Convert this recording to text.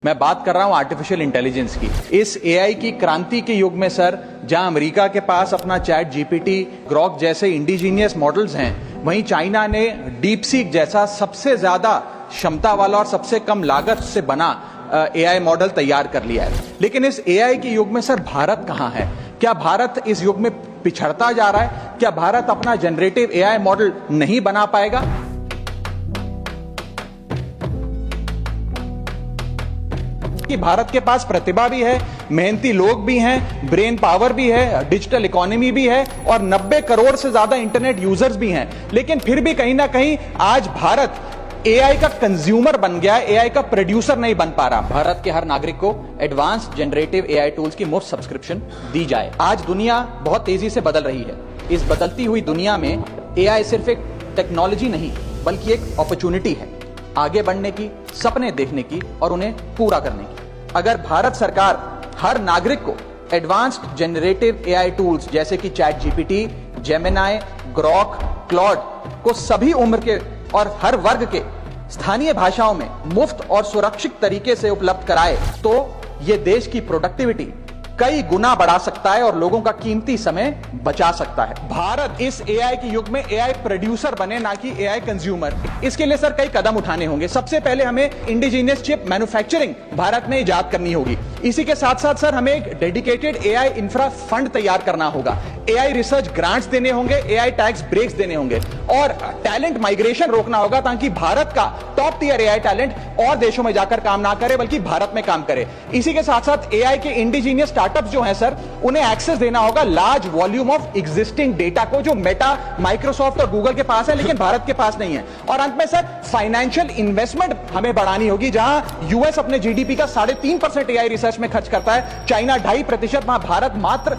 मैं बात कर रहा हूं आर्टिफिशियल इंटेलिजेंस की। इस एआई की क्रांति के युग में सर, जहां अमेरिका के पास अपना चैट जीपीटी, ग्रॉक जैसे इंडिजीनियस मॉडल्स हैं, वहीं चाइना ने डीप सीक जैसा सबसे ज्यादा क्षमता वाला और सबसे कम लागत से बना एआई मॉडल तैयार कर लिया है। लेकिन इस एआई के युग में सर भारत कहां है? क्या भारत इस युग में पिछड़ता जा रहा है? क्या भारत अपना जनरेटिव एआई मॉडल नहीं बना पाएगा? कि भारत के पास प्रतिभा भी है, मेहनती लोग भी हैं, ब्रेन पावर भी है, डिजिटल इकोनॉमी भी है और 90 करोड़ से ज्यादा इंटरनेट यूजर्स भी हैं। लेकिन फिर भी कहीं ना कहीं आज भारत एआई का कंज्यूमर बन गया है, एआई का प्रोड्यूसर नहीं बन पा रहा। भारत के हर नागरिक को एडवांस जनरेटिव एआई टूल्स की मुफ्त सब्सक्रिप्शन दी जाए। आज दुनिया बहुत तेजी से बदल रही है। इस बदलती हुई दुनिया में एआई सिर्फ एक टेक्नोलॉजी नहीं बल्कि एक अपॉर्चुनिटी है, आगे बढ़ने की, सपने देखने की और उन्हें पूरा करने की। अगर भारत सरकार हर नागरिक को एडवांस्ड जनरेटिव एआई टूल्स जैसे कि chat GPT, Gemini, Grok, Claude को सभी उम्र के और हर वर्ग के स्थानीय भाषाओं में मुफ्त और सुरक्षित तरीके से उपलब्ध कराए तो यह देश की प्रोडक्टिविटी कई गुना बढ़ा सकता है और लोगों का कीमती समय बचा सकता है। भारत इस एआई के युग में एआई प्रोड्यूसर बने, ना कि एआई कंज्यूमर। इसके लिए सर कई कदम उठाने होंगे। सबसे पहले हमें इंडिजीनियस चिप मैन्युफैक्चरिंग भारत में इजाद करनी होगी। इसी के साथ साथ सर हमें एक डेडिकेटेड एआई इंफ्रा फंड तैयार करना होगा। एआई रिसर्च ग्रांट्स देने होंगे, एआई टैक्स ब्रेक्स देने होंगे और टैलेंट माइग्रेशन रोकना होगा ताकि भारत का टॉप टियर एआई टैलेंट और देशों में जाकर काम ना करे बल्कि भारत में काम करे। इसी के साथ साथ एआई के इंडिजीनियस स्टार्टअप्स जो हैं सर, उन्हें एक्सेस देना होगा large volume of existing data को, जो मेटा, माइक्रोसॉफ्ट और गूगल के पास है लेकिन भारत के पास नहीं है। और अंत में सर फाइनेंशियल इन्वेस्टमेंट हमें बढ़ानी होगी। जहां यूएस अपने जीडीपी का 3.5% एआई रिसर्च में खर्च करता है, चाइना 2.5%, वहां भारत मात्र